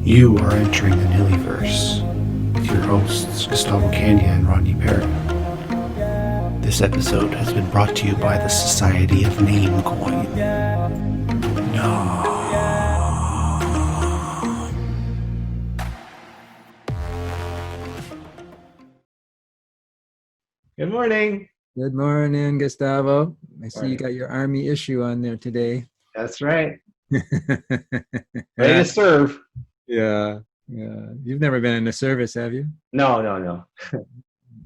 You are entering the Nillyverse with your hosts Gustavo Candia and Rodney Perry. This episode has been brought to you by the Society of Namecoin. No. Good morning. Good morning, Gustavo. I see Morning. you got your Army issue on there today. That's right. Ready Yeah, to serve. yeah. You've never been in the service, have you? No.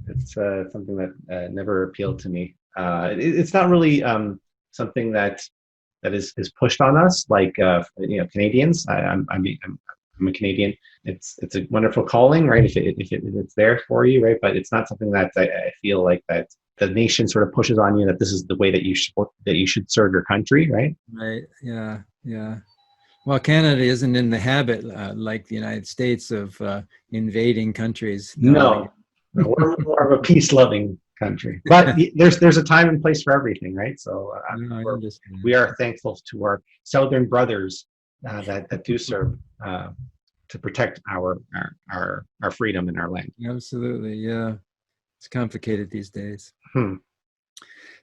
It's something that never appealed to me. It's not really something that is pushed on us like Canadians. I'm a Canadian. It's a wonderful calling, right? If it's there for you, right? But it's not something that I feel like that the nation sort of pushes on you that this is the way that you should serve your country, right? Right. Yeah. Well, Canada isn't in the habit, like the United States, of invading countries. No, we're more of a peace-loving country. But there's a time and place for everything, right? So No, I understand. we are thankful to our southern brothers that do serve to protect our freedom and our land. Absolutely, yeah. It's complicated these days. Hmm.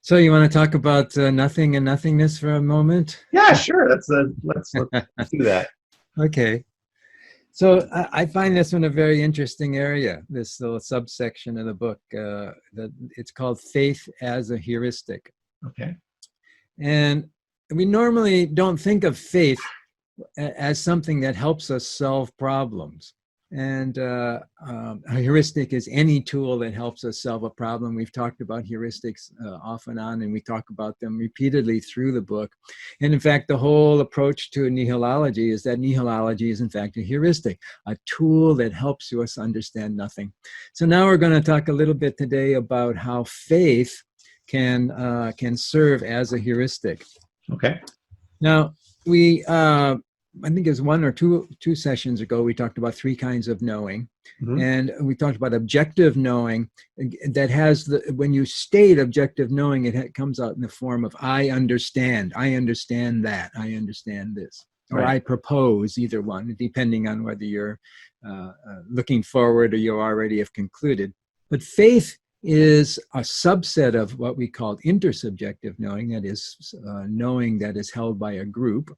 So you want to talk about nothing and nothingness for a moment? Yeah, sure. Let's do that. Okay. So I find this one a very interesting area, this little subsection of the book. That it's called Faith as a Heuristic. Okay. And we normally don't think of faith as something that helps us solve problems. And a heuristic is any tool that helps us solve a problem. We've talked about heuristics off and on, and we talk about them repeatedly through the book. And in fact, the whole approach to nihilology is that nihilology is in fact a heuristic, a tool that helps us understand nothing. So now we're going to talk a little bit today about how faith can serve as a heuristic. Okay. Now, I think it was one or two sessions ago, we talked about three kinds of knowing. Mm-hmm. And we talked about objective knowing that has when you state objective knowing, it comes out in the form of I understand that, I understand this, or right. I propose, either one, depending on whether you're looking forward or you already have concluded. But faith is a subset of what we call intersubjective knowing, that is knowing that is held by a group.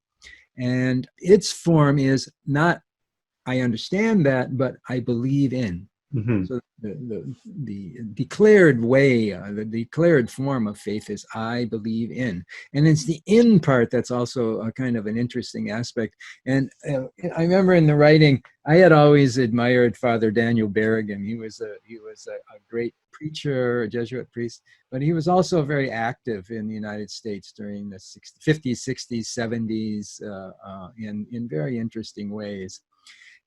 And its form is not I understand that, but I believe in. Mm-hmm. So the declared way, the declared form of faith is I believe in. And it's the in part that's also a kind of an interesting aspect. And I remember in the writing, I had always admired Father Daniel Berrigan. He was a great preacher, a Jesuit priest, but he was also very active in the United States during the 50s, 60s, 70s in very interesting ways.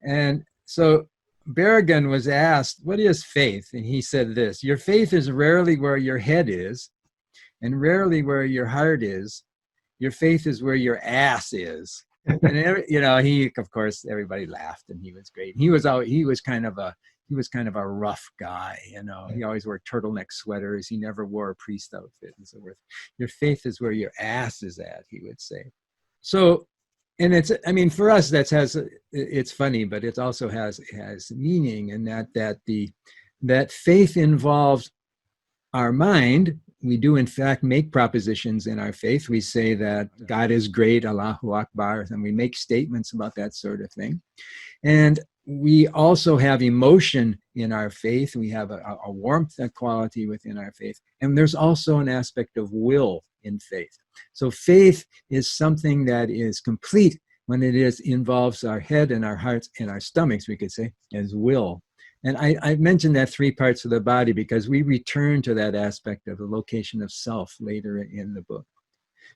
And so Berrigan was asked, what is faith? And he said this: your faith is rarely where your head is and rarely where your heart is. Your faith is where your ass is. And he, of course, everybody laughed, and he was great. He was kind of a rough guy, He always wore turtleneck sweaters. He never wore a priest outfit and so forth. Your faith is where your ass is at, he would say. So, and for us, it's funny, but it also has meaning in that faith involves our mind. We do, in fact, make propositions in our faith. We say that God is great, Allahu Akbar, and we make statements about that sort of thing. And we also have emotion in our faith. We have a warmth, a quality within our faith. And there's also an aspect of will in faith. So faith is something that is complete when it involves our head and our hearts and our stomachs, we could say, as will. And I mentioned that three parts of the body because we return to that aspect of the location of self later in the book.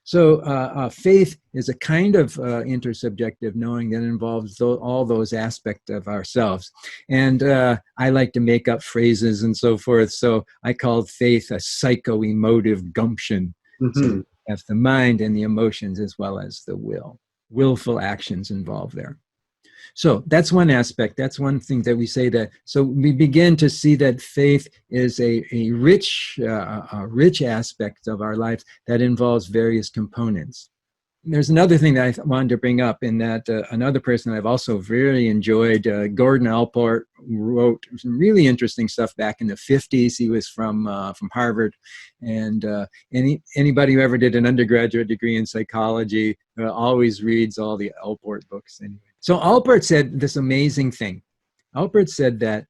So faith is a kind of intersubjective knowing that involves all those aspects of ourselves. And I like to make up phrases and so forth. So I called faith a psycho-emotive gumption. Mm-hmm. So that's the mind and the emotions as well as the will. Willful actions involved there. So that's one aspect. That's one thing that we say that. So we begin to see that faith is a rich aspect of our lives that involves various components. there's another thing that I wanted to bring up, in that another person I've also really enjoyed, Gordon Allport, wrote some really interesting stuff back in the 50s. He was from Harvard, and anybody who ever did an undergraduate degree in psychology always reads all the Allport books. Anyway, so Allport said this amazing thing. Allport said that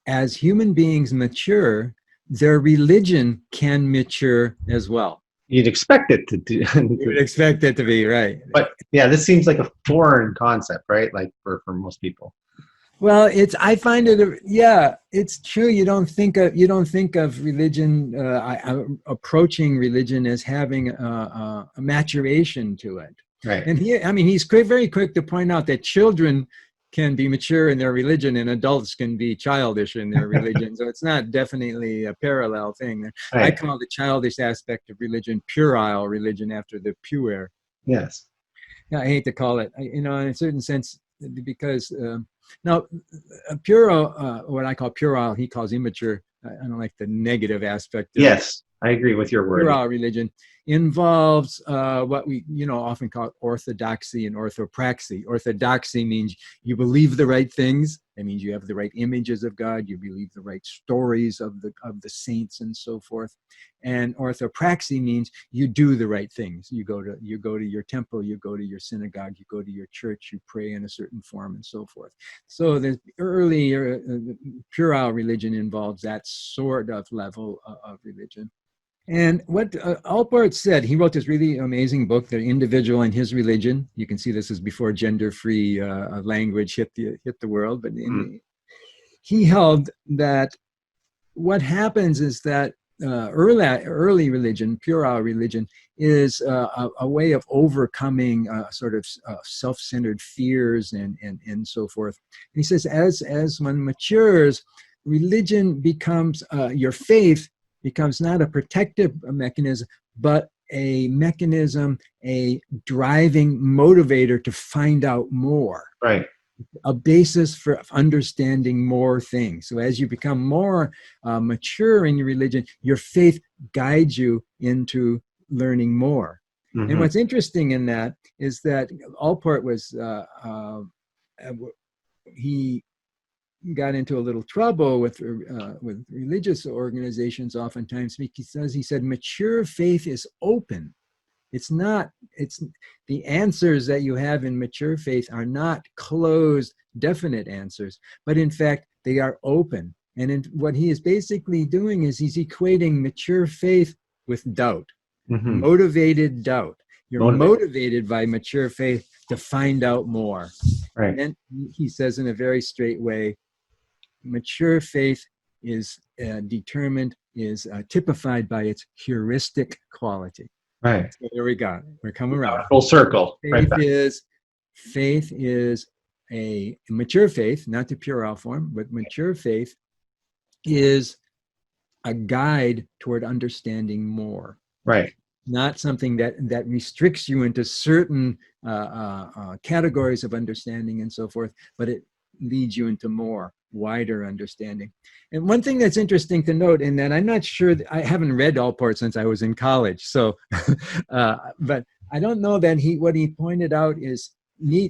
as human beings mature, their religion can mature as well. You'd expect it to do. You would expect it to be, right. But yeah, this seems like a foreign concept, right? Like for most people. Well, I find it, yeah, it's true. You don't think of religion, approaching religion as having a maturation to it. Right. And he's very quick to point out that children can be mature in their religion and adults can be childish in their religion. So it's not definitely a parallel thing. Right. I call the childish aspect of religion puerile religion, after the puer. Yes. I hate to call it, in a certain sense, because now puerile, what I call puerile, he calls immature. I don't like the negative aspect of yes, I agree with your word. Puerile religion involves what we often call orthodoxy and orthopraxy. Orthodoxy means you believe the right things. That means you have the right images of God. You believe the right stories of the saints and so forth. And orthopraxy means you do the right things. You go to your temple. You go to your synagogue. You go to your church. You pray in a certain form and so forth. So the early puerile religion involves that sort of level of religion. And what Allport said, he wrote this really amazing book, The Individual and His Religion. You can see this is before gender-free language hit the world. But he held that what happens is that early religion, puerile religion, is a way of overcoming sort of self-centered fears and so forth. And he says, as one matures, religion becomes your faith becomes not a protective mechanism, but a mechanism, a driving motivator to find out more. Right. A basis for understanding more things. So as you become more mature in your religion, your faith guides you into learning more. Mm-hmm. And what's interesting in that is that Allport was, he got into a little trouble with religious organizations oftentimes, because he said mature faith is open. It's the answers that you have in mature faith are not closed, definite answers, but in fact, they are open. And what he is basically doing is he's equating mature faith with doubt, mm-hmm. Motivated doubt. You're motivated by mature faith to find out more. Right. And then he says in a very straight way, mature faith is typified by its heuristic quality. Right. So there we go. We're coming around. Full circle. Faith is a mature faith, not the puerile form, but mature faith is a guide toward understanding more. Right. Not something that restricts you into certain categories of understanding and so forth, but it leads you into more wider understanding. And one thing that's interesting to note, in that I'm not sure, I haven't read Allport since I was in college, so but I don't know that what he pointed out is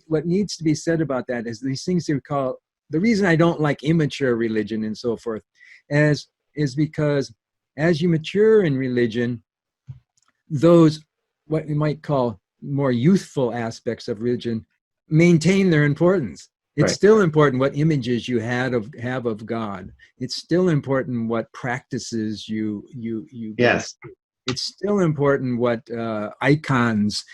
what needs to be said about that is these things we call, the reason I don't like immature religion and so forth is because as you mature in religion, those what we might call more youthful aspects of religion maintain their importance. It's still important what images you have of God. It's still important what practices you yes. It's still important what how icons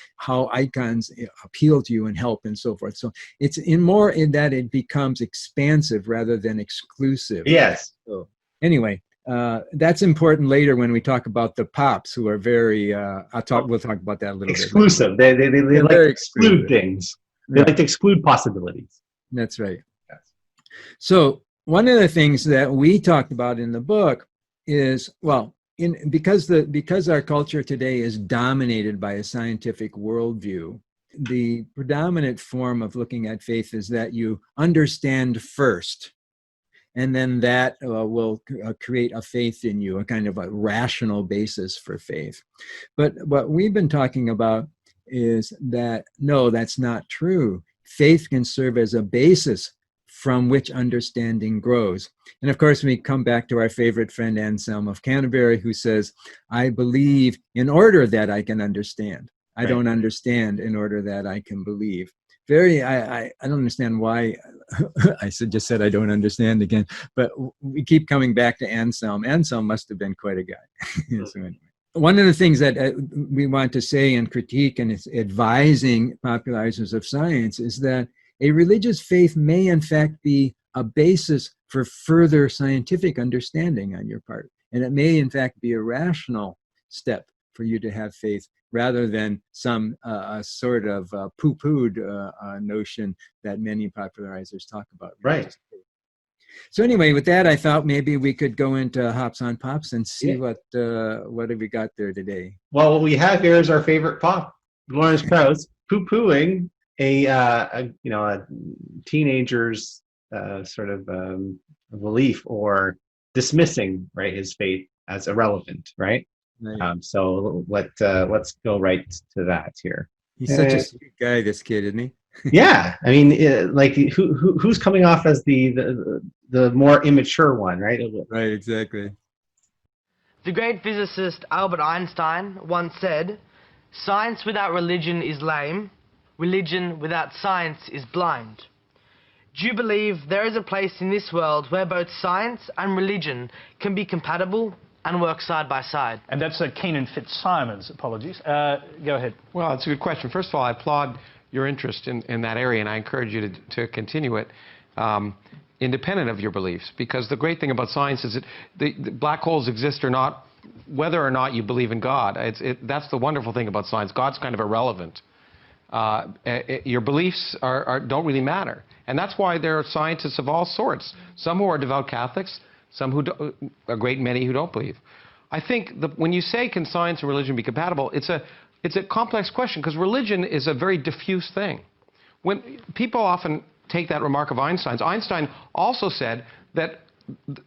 appeal to you and help and so forth. So it's in that it becomes expansive rather than exclusive. Yes. So anyway, that's important later when we talk about the pops, who are very. We'll talk about that a little exclusive. bit. They like to exclude things. They like to exclude possibilities. That's right. Yes. So one of the things that we talked about in the book is, because our culture today is dominated by a scientific worldview, the predominant form of looking at faith is that you understand first, and then that will create a faith in you, a kind of a rational basis for faith. But what we've been talking about is that, no, that's not true. Faith can serve as a basis from which understanding grows. And of course, we come back to our favorite friend, Anselm of Canterbury, who says, I believe in order that I can understand. I don't understand in order that I can believe. I don't understand why I just said I don't understand again, but we keep coming back to Anselm. Anselm must have been quite a guy. So anyway. One of the things that we want to say and critique and it's advising popularizers of science is that a religious faith may in fact be a basis for further scientific understanding on your part. And it may in fact be a rational step for you to have faith rather than some sort of poo-pooed notion that many popularizers talk about. Right. So anyway, with that, I thought maybe we could go into Hops on Pops and see what have we got there today. Well, what we have here is our favorite pop, Lawrence Krauss, poo-pooing a teenager's sort of belief or dismissing, right, his faith as irrelevant, right? So let's go right to that here. He's such a sweet guy, this kid, isn't he? Yeah, I mean, like who's coming off as the more immature one, right? Right, exactly. The great physicist Albert Einstein once said, "Science without religion is lame. Religion without science is blind." Do you believe there is a place in this world where both science and religion can be compatible and work side by side? And that's Keenan Fitzsimon's, apologies. Go ahead. Well, it's a good question. First of all, I applaud your interest in that area, and I encourage you to continue it independent of your beliefs, because the great thing about science is that the black holes exist or not, whether or not you believe in God. That's the wonderful thing about science. God's kind of irrelevant. Your beliefs don't really matter. And that's why there are scientists of all sorts, some who are devout Catholics, some who a great many who don't believe. I think when you say, can science and religion be compatible, it's a complex question, because religion is a very diffuse thing. When people often take that remark of Einstein's, Einstein also said that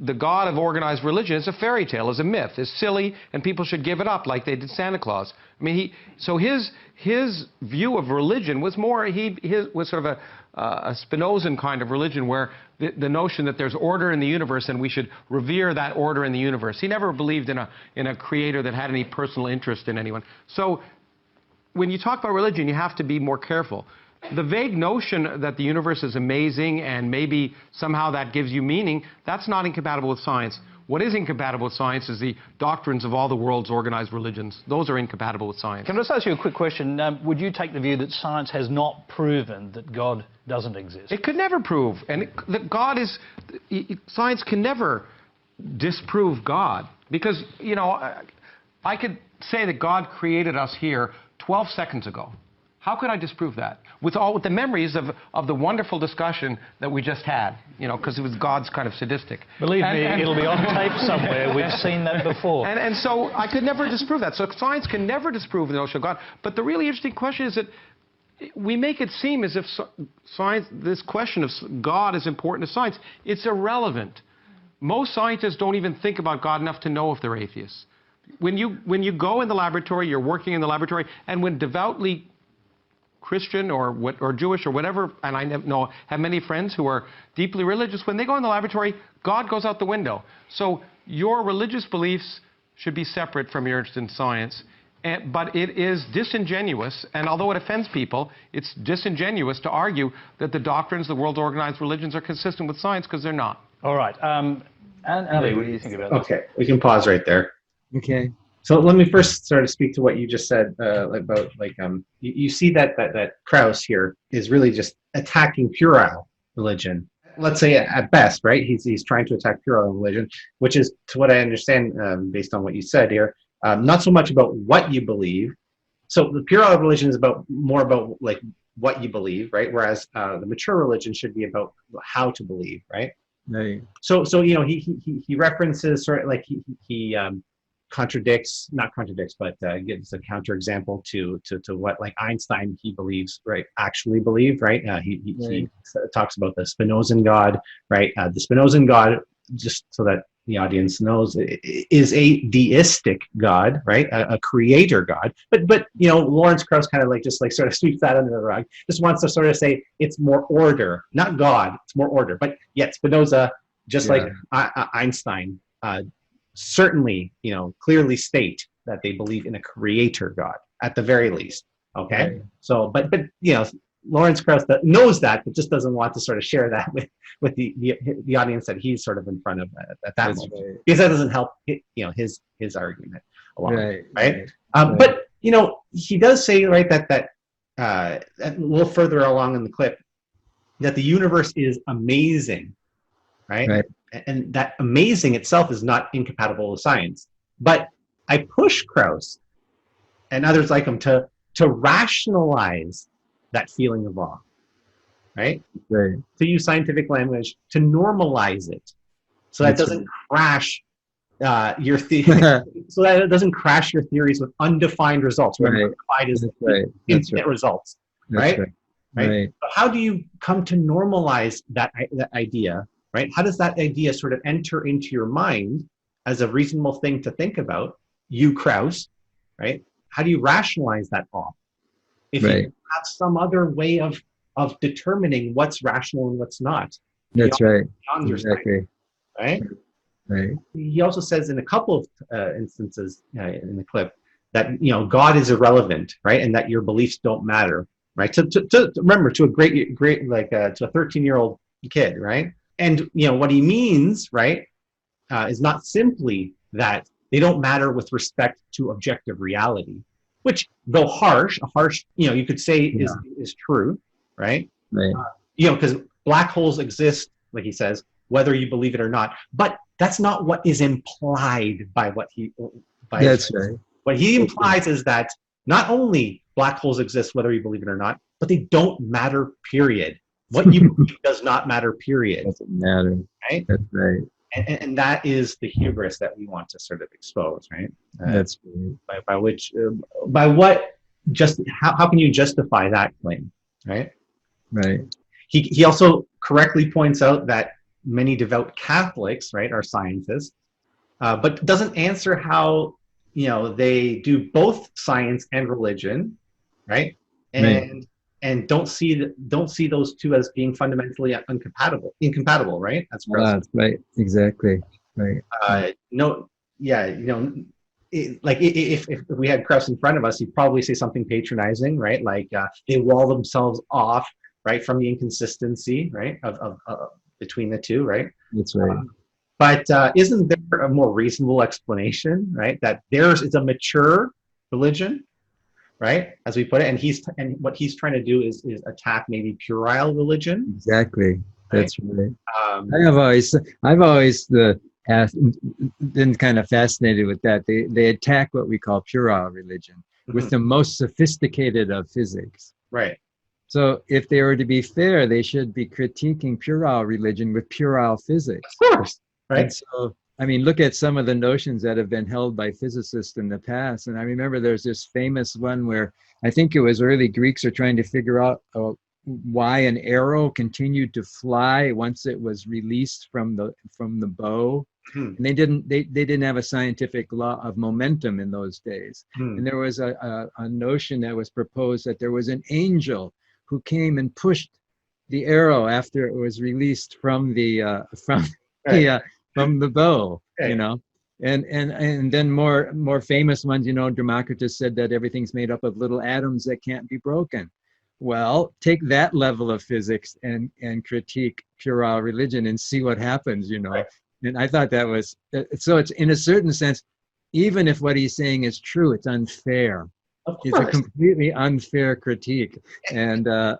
the God of organized religion is a fairy tale, is a myth, is silly, and people should give it up like they did Santa Claus. I mean, so his view of religion was was sort of a Spinozan kind of religion, where the notion that there's order in the universe and we should revere that order in the universe. He never believed in a creator that had any personal interest in anyone. So when you talk about religion, you have to be more careful. The vague notion that the universe is amazing and maybe somehow that gives you meaning, that's not incompatible with science. What is incompatible with science is the doctrines of all the world's organized religions. Those are incompatible with science. Can I just ask you a quick question? Would you take the view that science has not proven that God doesn't exist? It could never prove. And that God is... Science can never disprove God. Because, you know, I could say that God created us here 12 seconds ago. How could I disprove that? With the memories of the wonderful discussion that we just had, you know, because it was God's kind of sadistic. Believe me, it'll be on tape somewhere. We've seen that before. And so I could never disprove that. So science can never disprove the notion of God. But the really interesting question is that we make it seem as if science, this question of God is important to science. It's irrelevant. Most scientists don't even think about God enough to know if they're atheists. When you go in the laboratory, you're working in the laboratory, and when devoutly Christian or Jewish or whatever, and I have many friends who are deeply religious, when they go in the laboratory, God goes out the window. So your religious beliefs should be separate from your interest in science. But it is disingenuous, and although it offends people, it's disingenuous to argue that the doctrines of the world's organized religions are consistent with science, because they're not. All right. Ali, what do you think about that? Okay, we can pause right there. Okay. So let me first sort of speak to what you just said about, like, you see that Krauss here is really just attacking puerile religion. Let's say at best, right? He's trying to attack puerile religion, which is, to what I understand, based on what you said here, not so much about what you believe. So the puerile religion is more about like what you believe, right? Whereas the mature religion should be about how to believe, right? Right. So you know, he references sort of like he not contradicts, but gives a counterexample to what, like, Einstein, he believes, right, actually believed, right? He talks about the Spinozan God, right? The Spinozan God, just so that the audience knows, is a deistic God, right? A creator God. But Lawrence Krauss kind of just sort of sweeps that under the rug. Just wants to sort of say it's more order, not God. It's more order. But yet Spinoza, just like Einstein, certainly clearly state that they believe in a creator God at the very least. Okay, right. So but Lawrence Krauss knows that, but just doesn't want to sort of share that with the audience that he's sort of in front of at that moment, right. Because that doesn't help his argument along, right? But he does say, right, that a little further along in the clip, that the universe is amazing, right? And that amazing itself is not incompatible with science. But I push Krauss and others like him to rationalize that feeling of awe, right? To use scientific language, to normalize it, so that it doesn't crash your so that it doesn't crash your theories with undefined results. Undefined is infinite results, right? Right. But how do you come to normalize that idea, right? How does that idea sort of enter into your mind as a reasonable thing to think about, you Krauss, right? How do you rationalize that awe? If you have some other way of determining what's rational and what's not. That's right. Exactly. Right? Right. He also says in a couple of instances in the clip that God is irrelevant, right, and that your beliefs don't matter, right? To remember, to a great to a 13-year-old kid, right? And what he means, right, is not simply that they don't matter with respect to objective reality, which, though harsh, you could say is true, right? Because black holes exist, like he says, whether you believe it or not. But that's not what is implied by what he. What he implies is that not only black holes exist, whether you believe it or not, but they don't matter. Period. What you believe does not matter. Period. Doesn't matter. Right. That's right. And that is the hubris that we want to sort of expose, right? That's right. How can you justify that claim, right? Right. He also correctly points out that many devout Catholics, right, are scientists, but doesn't answer how they do both science and religion, right? And don't see those two as being fundamentally incompatible, right? That's right. Exactly. Right. If we had Krauss in front of us, he'd probably say something patronizing, right? Like they wall themselves off, right, from the inconsistency, right, of between the two, right? That's right. But isn't there a more reasonable explanation, right? That theirs is a mature religion, right, as we put it, and what he's trying to do is attack maybe puerile religion. Exactly. That's right. I've always been kind of fascinated with that. They attack what we call puerile religion with the most sophisticated of physics. Right. So if they were to be fair, they should be critiquing puerile religion with puerile physics. Of course. Right. And so, I mean, look at some of the notions that have been held by physicists in the past. And I remember there's this famous one where I think it was early Greeks are trying to figure out why an arrow continued to fly once it was released from the bow. And they didn't have a scientific law of momentum in those days. And there was a notion that was proposed that there was an angel who came and pushed the arrow after it was released from the bow, and then more famous ones, Democritus said that everything's made up of little atoms that can't be broken. Well, take that level of physics and critique puerile religion and see what happens, Right. And I thought that was, so it's in a certain sense, even if what he's saying is true, it's unfair. It's a completely unfair critique, and I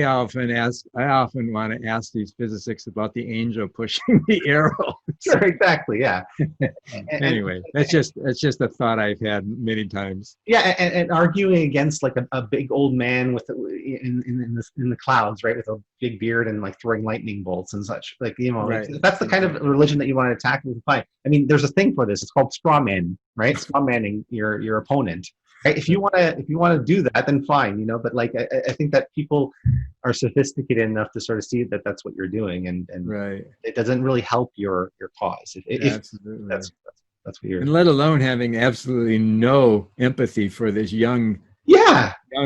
often want to ask these physicists about the angel pushing the arrow. Sure, exactly, yeah. Anyway, that's just a thought I've had many times. Yeah, and arguing against like a big old man with in the clouds, right, with a big beard and like throwing lightning bolts and such, like Right. That's the kind of religion that you want to attack and fight. I mean, there's a thing for this. It's called straw man, right? Straw manning your opponent. Right? If you want to do that, then fine, you know. But like, I think that people are sophisticated enough to sort of see that that's what you're doing, and Right. it doesn't really help your cause. If Absolutely. that's what you're. And let alone having absolutely no empathy for this young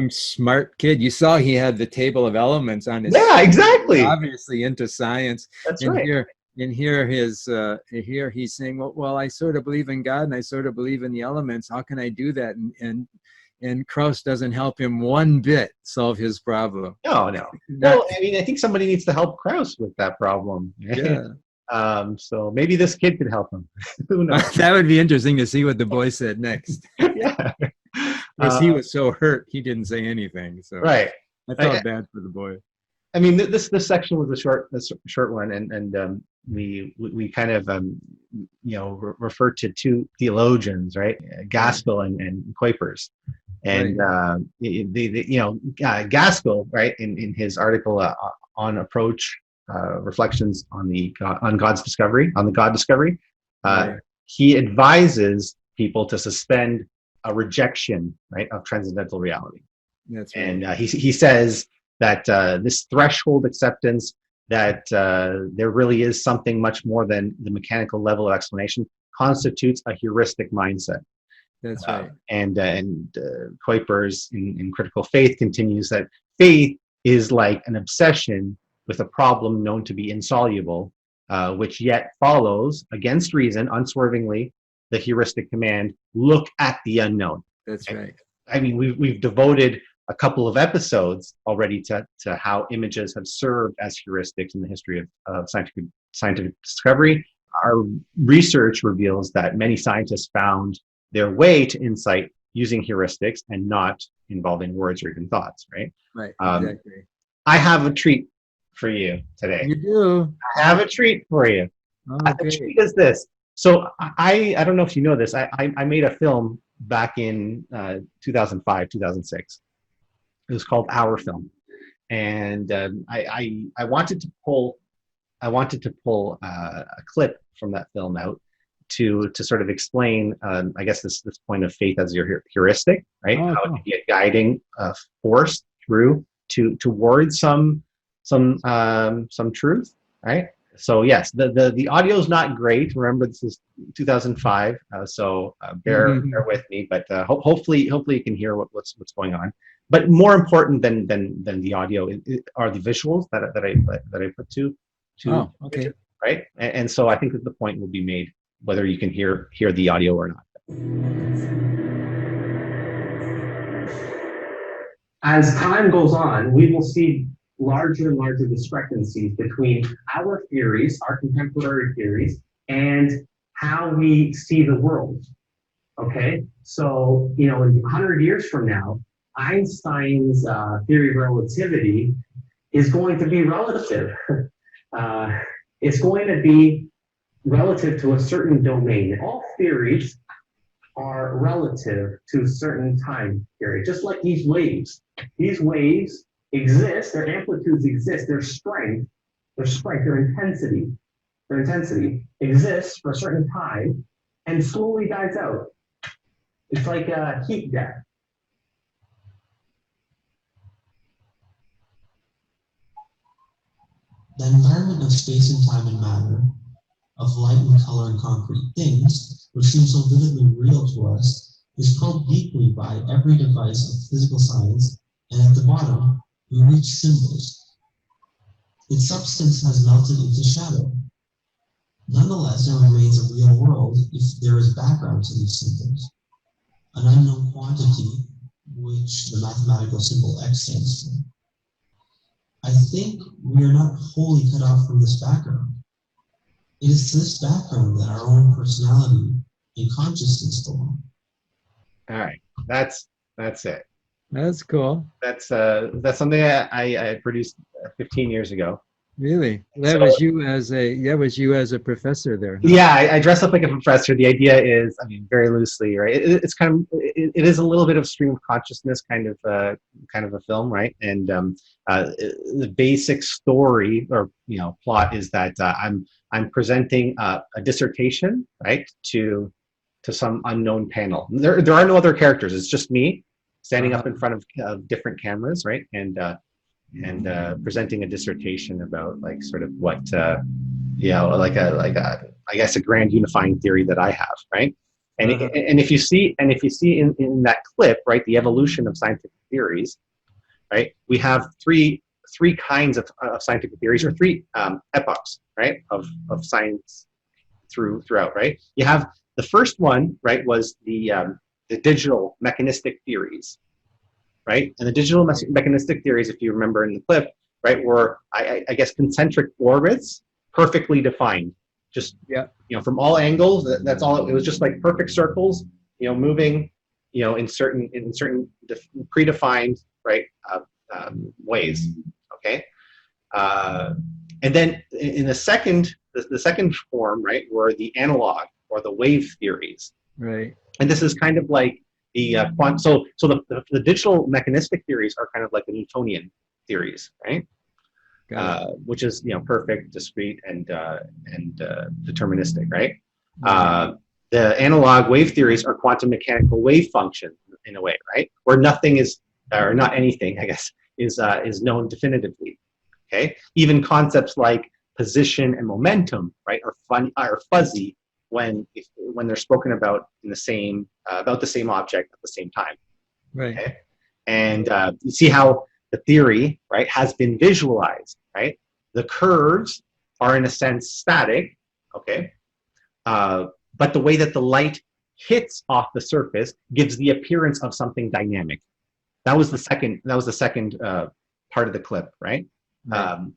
smart kid. You saw he had the table of elements on his. Yeah, exactly. Obviously into science. That's and right. Here he's saying, well, I sort of believe in God and I sort of believe in the elements. How can I do that? And Krauss doesn't help him one bit solve his problem. No. Well, I mean, I think somebody needs to help Krauss with that problem. Right? Yeah. So maybe this kid could help him. Who knows? That would be interesting to see what the boy said next. Yeah. Because he was so hurt, he didn't say anything. So right. I felt bad for the boy. I mean, this section was a short one, and we kind of refer to two theologians, right? Gaskell and Kuipers, and Gaskell, right, in his article on approach reflections on God's discovery, on the God discovery, he advises people to suspend a rejection, right, of transcendental reality. That's right. And he says that this threshold acceptance that there really is something much more than the mechanical level of explanation constitutes a heuristic mindset. That's right. And Kuipers in Critical Faith continues that faith is like an obsession with a problem known to be insoluble, which yet follows against reason, unswervingly, the heuristic command, look at the unknown. That's right. I mean, we've devoted a couple of episodes already to how images have served as heuristics in the history of scientific discovery. Our research reveals that many scientists found their way to insight using heuristics and not involving words or even thoughts, right? Right, exactly. I have a treat for you today. You do? I have a treat for you. Okay. The treat is this. So I don't know if you know this. I made a film back in 2005, 2006. It was called Our Film, and I wanted to pull a clip from that film out to sort of explain, I guess this point of faith as your heuristic, right? How it can be a guiding force towards some truth, right? So yes, the audio is not great. Remember, this is 2005, so bear with me. But hopefully you can hear what's going on. But more important than the audio are the visuals that I put to okay. Right. And so I think that the point will be made whether you can hear the audio or not. As time goes on, we will see larger and larger discrepancies between our theories, our contemporary theories, and how we see the world. Okay, so in 100 years from now, Einstein's theory of relativity is going to be relative. It's going to be relative to a certain domain. All theories are relative to a certain time period, just like these waves. These waves exist, their amplitudes exist, their strength, their intensity exists for a certain time and slowly dies out. It's like a heat death. The environment of space and time and matter, of light and color and concrete things, which seem so vividly real to us, is probed deeply by every device of physical science, and at the bottom, we reach symbols. Its substance has melted into shadow. Nonetheless, there remains a real world if there is background to these symbols, an unknown quantity which the mathematical symbol X stands for. I think we are not wholly cut off from this background. It is to this background that our own personality and consciousness belong. All right, that's it. That's cool. That's something I produced 15 years ago. Really? That was you as a professor there. Huh? Yeah, I dress up like a professor. The idea is, I mean, very loosely, right? It's kind of it is a little bit of stream of consciousness kind of a film, right? And the basic story or plot is that I'm presenting a dissertation, right, to to some unknown panel. There are no other characters. It's just me standing up in front of different cameras, right? And presenting a dissertation about like sort of what I guess a grand unifying theory that I have, right? And and if you see in that clip, right, the evolution of scientific theories, right? We have three kinds of scientific theories, or three epochs, right, of science throughout, right? You have the first one, right, was the digital mechanistic theories, right? And the digital mechanistic theories, if you remember in the clip, right, were I guess concentric orbits, perfectly defined, just from all angles. That's all. It was just like perfect circles, moving, in certain predefined, right, ways. Okay, and then in the second form, right, were the analog or the wave theories. Right. And this is kind of like the the digital mechanistic theories are kind of like the Newtonian theories, right? Which is perfect, discrete, and deterministic, right? The analog wave theories are quantum mechanical wave functions in a way, right? Where nothing is, or not anything, I guess, is known definitively. Okay, even concepts like position and momentum, right, are fuzzy when they're spoken about in the same about the same object at the same time. Right. Okay? And you see how the theory, right, has been visualized, right? The curves are in a sense static, okay, but the way that the light hits off the surface gives the appearance of something dynamic. That was the second part of the clip, right?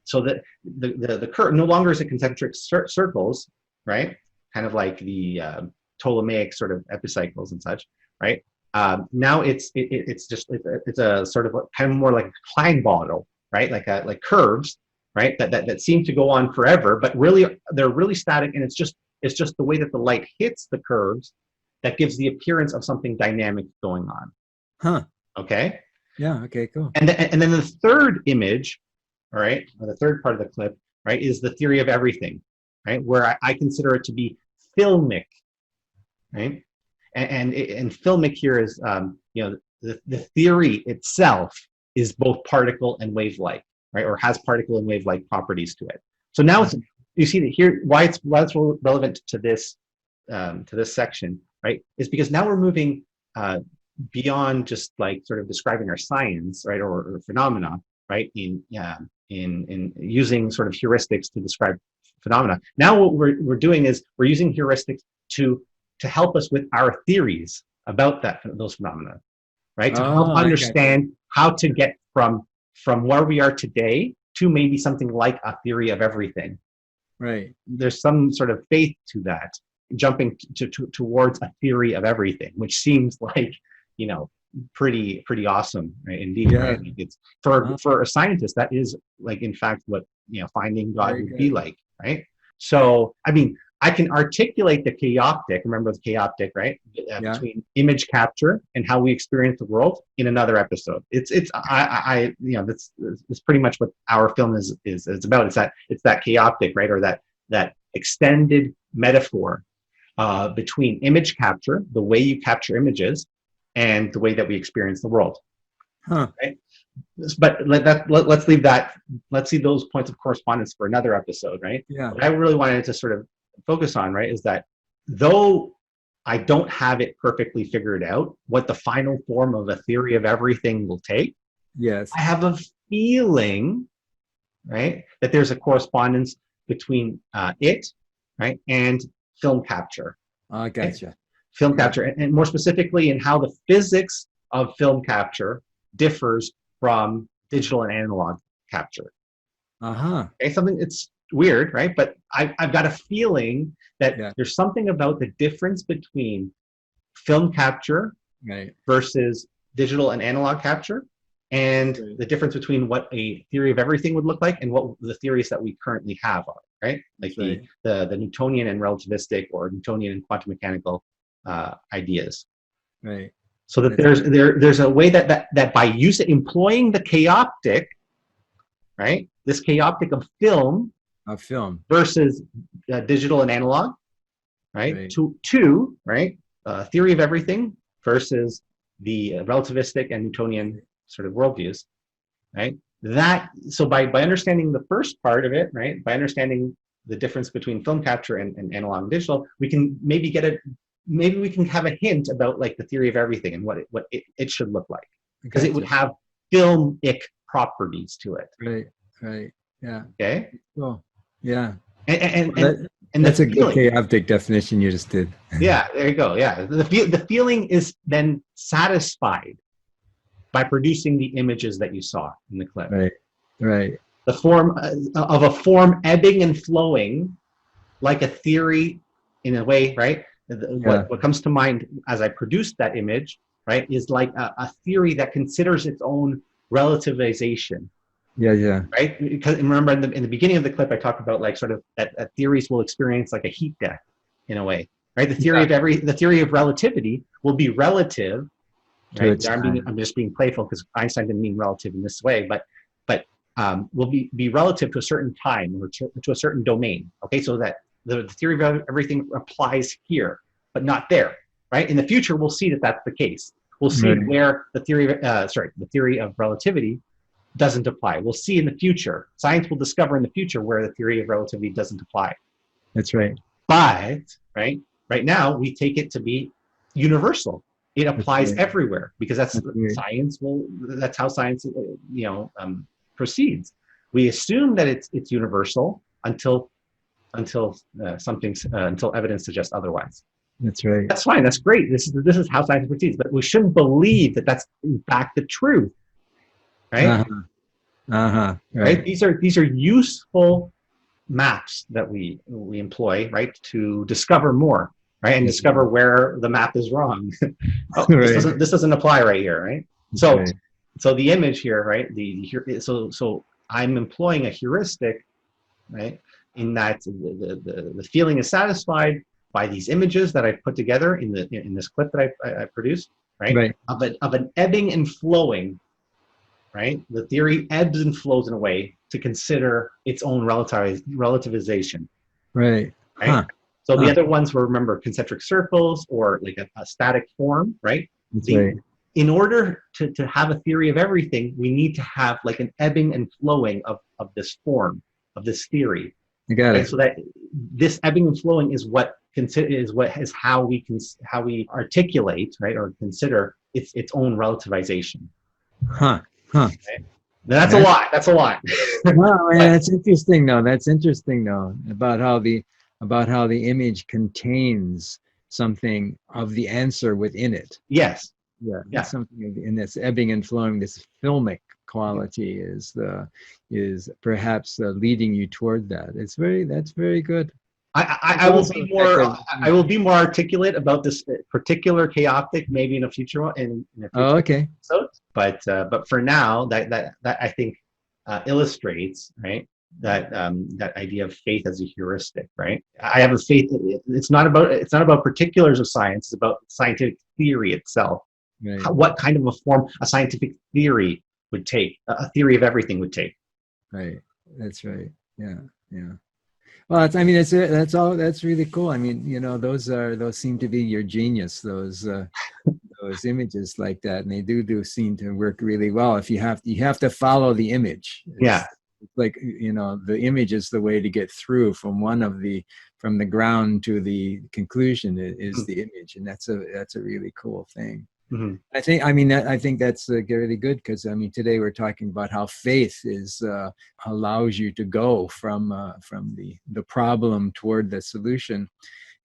So that the curve no longer is a concentric circles, right? Kind of like the Ptolemaic sort of epicycles and such, right? Now it's a sort of kind of more like a Klein bottle, right? Like curves, right? That seem to go on forever, but really they're really static, and it's just the way that the light hits the curves that gives the appearance of something dynamic going on. Huh. Okay. Yeah. Okay. Cool. And then the third image, all right, or the third part of the clip, right, is the theory of everything, right? Where I consider it to be filmic, right? And filmic here is, the theory itself is both particle and wave-like, right? Or has particle and wave-like properties to it. So now you see that here, why it's relevant to this section, right? Is because now we're moving beyond just like sort of describing our science, right, or phenomena, right? In using sort of heuristics to describe phenomena. Now what we're doing is we're using heuristics to help us with our theories about those phenomena, right? To help understand how to get from where we are today to maybe something like a theory of everything. Right. There's some sort of faith to that, jumping towards a theory of everything, which seems like, pretty awesome, right? Indeed, Yeah. right? It's for a scientist, that is like in fact what finding God would be like, right? So I mean, I can articulate the chaoptic. Remember the chaoptic, right? Between image capture and how we experience the world in another episode. It's that's pretty much what our film is about. It's that chaoptic, right, or that extended metaphor between image capture, the way you capture images, and the way that we experience the world. Huh. Right? But let's leave that. Let's see those points of correspondence for another episode, right? Yeah. What I really wanted to sort of focus on, right, is that though I don't have it perfectly figured out what the final form of a theory of everything will take, Yes. I have a feeling, right, that there's a correspondence between it, right, and film capture. I gotcha. Film capture, and more specifically in how the physics of film capture differs from digital and analog capture. Okay, something, it's weird, right? But I've got a feeling that there's something about the difference between film capture versus digital and analog capture, and the difference between what a theory of everything would look like and what the theories that we currently have are, right? Like the Newtonian and relativistic, or Newtonian and quantum mechanical ideas. Right. So that there's a way that by employing the chaoptic, right? This chaoptic of film versus digital and analog, right? Right. theory of everything versus the relativistic and Newtonian sort of worldviews, right? So by understanding the first part of it, right, by understanding the difference between film capture and analog and digital, we can maybe maybe we can have a hint about like the theory of everything and what it should look like, because it would have filmic properties to it. Right. Yeah. Okay. Well, yeah. And that's a good chaotic definition you just did. Yeah, there you go. Yeah, the feeling is then satisfied by producing the images that you saw in the clip. Right. The form of a form ebbing and flowing, like a theory, in a way, right? What comes to mind as I produced that image, right, is like a theory that considers its own relativization. Yeah. Right? Because remember in the beginning of the clip, I talked about like sort of that theories will experience like a heat death in a way, right? The theory of relativity will be relative. Right? I'm just being playful because Einstein didn't mean relative in this way, but will be relative to a certain time or to a certain domain. Okay, so that the theory of everything applies here, but not there. Right? In the future, we'll see that that's the case. We'll see where the theory of relativity doesn't apply. We'll see in the future. Science will discover in the future where the theory of relativity doesn't apply. That's right. But right now we take it to be universal. It applies everywhere because that's how science proceeds. We assume that it's universal until evidence suggests otherwise. That's right. That's fine. That's great. This is how science proceeds. But we shouldn't believe that that's in fact the truth. Right? Right. These are useful maps that we employ, right, to discover more, right, and discover where the map is wrong. This doesn't apply right here, right? So the image here, right? So I'm employing a heuristic, right, in that the feeling is satisfied by these images that I've put together in this clip that I produced, right? Of an ebbing and flowing. Right, the theory ebbs and flows in a way to consider its own relativization. Right. So the other ones were, remember, concentric circles or like a static form. Right. In order to have a theory of everything, we need to have like an ebbing and flowing of this form, of this theory. You got it. So that this ebbing and flowing is how we articulate, right, or consider its own relativization. Okay. That's a lot. That's a lot. Well, that's interesting though. About how the image contains something of the answer within it. Yes. Yeah. Something in this ebbing and flowing, this filmic quality is perhaps leading you toward that. That's very good. I will be more articulate about this particular chaotic maybe in a future one. Episode. But for now, that I think illustrates, right, that idea of faith as a heuristic, right? I have a faith. It's not about particulars of science. It's about scientific theory itself. Right. What kind of a form a scientific theory would take, a theory of everything would take. Right. That's right. Yeah. Well, that's really cool. I mean, those seem to be your genius. Those images like that, and they do seem to work really well. If you have to follow the image. It's like the image is the way to get through from the ground to the conclusion is the image, and that's a really cool thing. Mm-hmm. I think that's really good because today we're talking about how faith allows you to go from the problem toward the solution.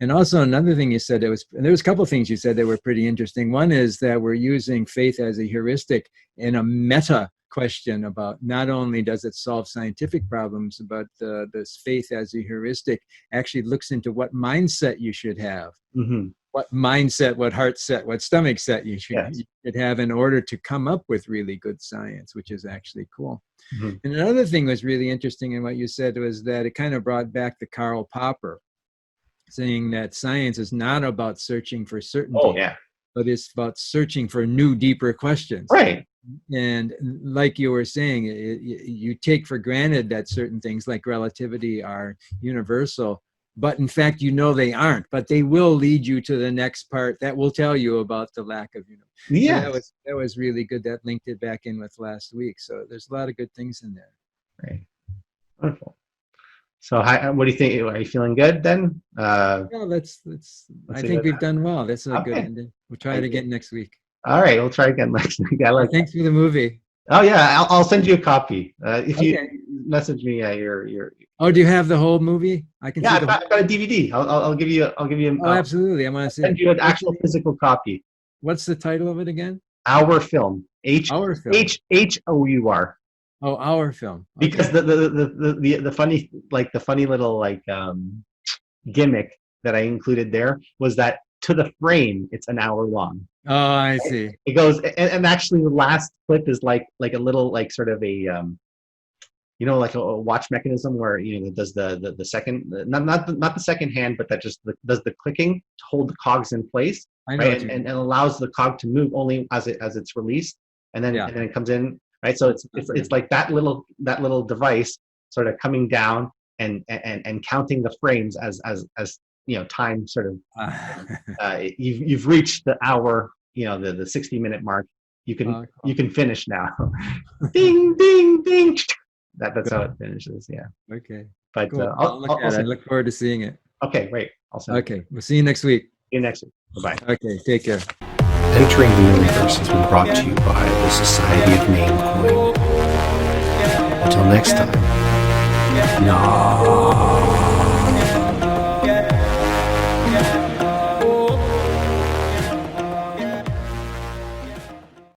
And also another thing you said, there was a couple of things you said that were pretty interesting. One is that we're using faith as a heuristic in a meta question about not only does it solve scientific problems, but this faith as a heuristic actually looks into what mindset you should have. Mm-hmm. What mindset, what heart set, what stomach set you should have in order to come up with really good science, which is actually cool. Mm-hmm. And another thing was really interesting in what you said was that it kind of brought back the Karl Popper, saying that science is not about searching for certainty, but it's about searching for new, deeper questions. Right. And like you were saying, you take for granted that certain things like relativity are universal, but in fact, you know they aren't, but they will lead you to the next part that will tell you about the lack of Yeah. So that was really good. That linked it back in with last week. So there's a lot of good things in there. Right. Wonderful. So what do you think? Are you feeling good then? Well, I think we've done well. That's a good ending. We'll try it again next week. All right, we'll try again next week. I like Thanks for the movie. Oh yeah, I'll send you a copy. If you Okay. message me, your. Oh, do you have the whole movie? I can. Yeah, see I've got a DVD. I'll give you. Oh, absolutely. I want to see. Send you an actual physical copy. What's the title of it again? Our film. Our film. Hour. Oh, Our Film. Okay. Because the funny little gimmick that I included there was that to the frame it's an hour long. Oh, I see. It goes and actually the last clip is like a little sort of a like a watch mechanism where it does the second not the second hand, but that just does the clicking to hold the cogs in place, I know right? And allows the cog to move only as it's released, and then it comes in, right? So it's like that little device sort of coming down and counting the frames as time sort of you've reached the hour, the 60-minute mark. You can finish now. Ding ding ding. That's how it finishes. Yeah. Okay. But cool. I'll look at it. I look forward to seeing it. Okay, great. Okay. We'll see you next week. See you next week. Bye bye. Okay. Take care. Entering the Universe has been brought to you by the Society of Namecoin. Until next time. No.